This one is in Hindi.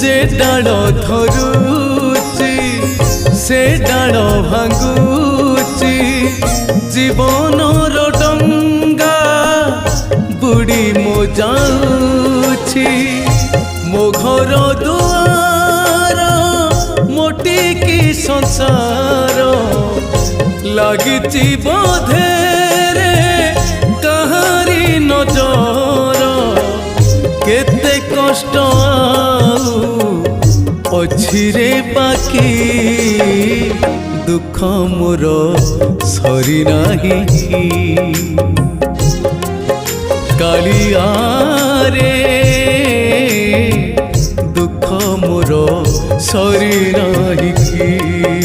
जे डाल धरुची से डाल भांगुची जीवन डंगा बुड़ी मो जाऊची मो घर दुआर मोटी की संसार लागिची बोधे रे कहारी नजर केते कष्ट अछि रे बाकी दुख मोर सरी नाही कालिया रे दुख मोर सरी नाही।